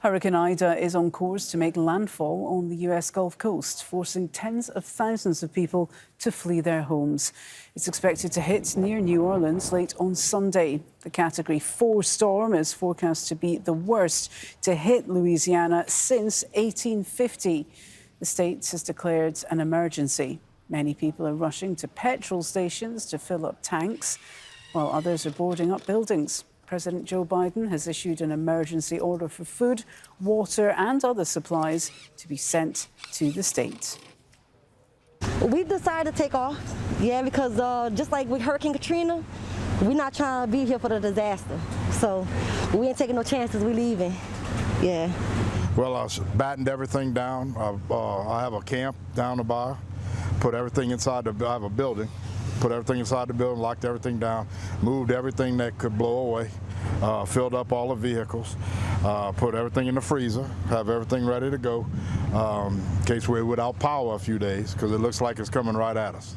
Hurricane Ida is on course to make landfall on the US Gulf Coast, forcing tens of thousands of people to flee their homes. It's expected to hit near New Orleans late on Sunday. The Category 4 storm is forecast to be the worst to hit Louisiana since 1850. The state has declared an emergency. Many people are rushing to petrol stations to fill up tanks, while others are boarding up buildings. President Joe Biden has issued an emergency order for food, water and other supplies to be sent to the state. We decided to take off, because just like with Hurricane Katrina, we're not trying to be here for the disaster. So we ain't taking no chances, we leaving, Well, I battened everything down. I have a camp down the bar, put everything inside I have a building. Put everything inside the building, locked everything down, moved everything that could blow away, filled up all the vehicles, put everything in the freezer, have everything ready to go in case we're without power a few days, because it looks like it's coming right at us.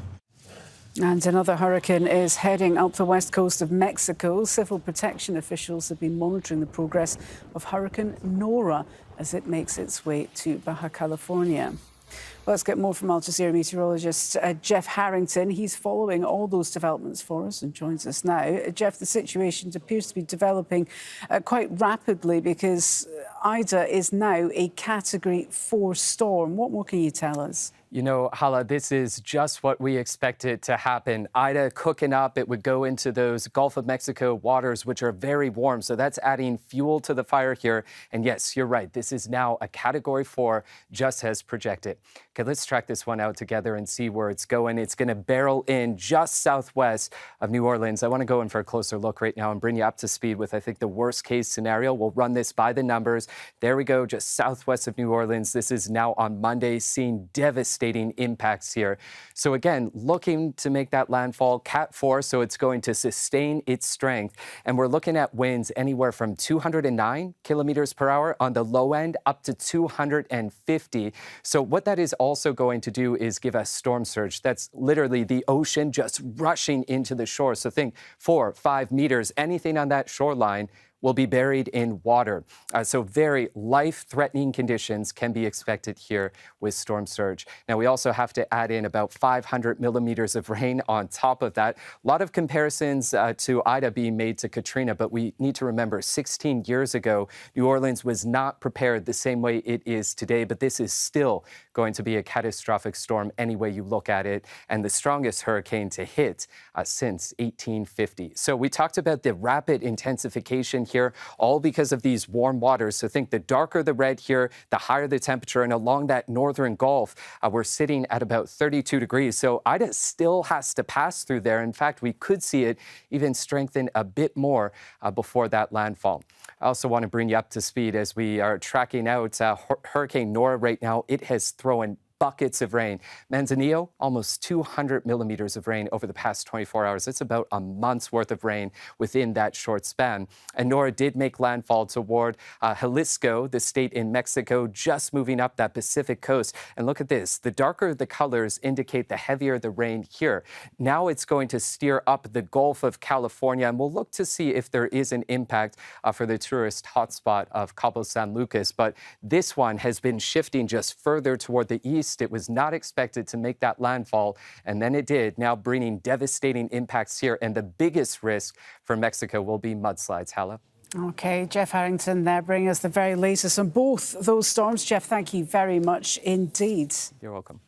And another hurricane is heading up the west coast of Mexico. Civil protection officials have been monitoring the progress of Hurricane Nora as it makes its way to Baja California. Let's get more from Al Jazeera meteorologist Jeff Harrington. He's following all those developments for us and joins us now. Jeff, the situation appears to be developing quite rapidly because Ida is now a Category 4 storm. What more can you tell us? You know, Hala, this is just what we expected to happen. Ida cooking up, it would go into those Gulf of Mexico waters, which are very warm. So that's adding fuel to the fire here. And yes, you're right. This is now a Category 4, just as projected. Okay, let's track this one out together and see where it's going. It's going to barrel in just southwest of New Orleans. I want to go in for a closer look right now and bring you up to speed with, I think, the worst case scenario. We'll run this by the numbers. There we go, just southwest of New Orleans. This is now on Monday, seeing devastating impacts here. So again, looking to make that landfall Cat 4, so it's going to sustain its strength. And we're looking at winds anywhere from 209 kilometers per hour on the low end up to 250. So what that is also going to do is give us storm surge. That's literally the ocean just rushing into the shore. So think 4, 5 meters, anything on that shoreline will be buried in water. So very life-threatening conditions can be expected here with storm surge. Now, we also have to add in about 500 millimeters of rain on top of that. A lot of comparisons to Ida being made to Katrina, but we need to remember 16 years ago, New Orleans was not prepared the same way it is today, but this is still going to be a catastrophic storm any way you look at it, and the strongest hurricane to hit since 1850. So we talked about the rapid intensification here, all because of these warm waters. So think the darker the red here, the higher the temperature. And along that northern Gulf, we're sitting at about 32 degrees. So Ida still has to pass through there. In fact, we could see it even strengthen a bit more before that landfall. I also want to bring you up to speed as we are tracking out Hurricane Nora right now. It has thrown buckets of rain. Manzanillo, almost 200 millimeters of rain over the past 24 hours. It's about a month's worth of rain within that short span. And Nora did make landfall toward Jalisco, the state in Mexico, just moving up that Pacific coast. And look at this. The darker the colors indicate the heavier the rain here. Now it's going to steer up the Gulf of California, and we'll look to see if there is an impact for the tourist hotspot of Cabo San Lucas. But this one has been shifting just further toward the east. It was not expected to make that landfall, and then it did, now bringing devastating impacts here. And the biggest risk for Mexico will be mudslides. Hala. OK, Jeff Harrington there bringing us the very latest on both those storms. Jeff, thank you very much indeed. You're welcome.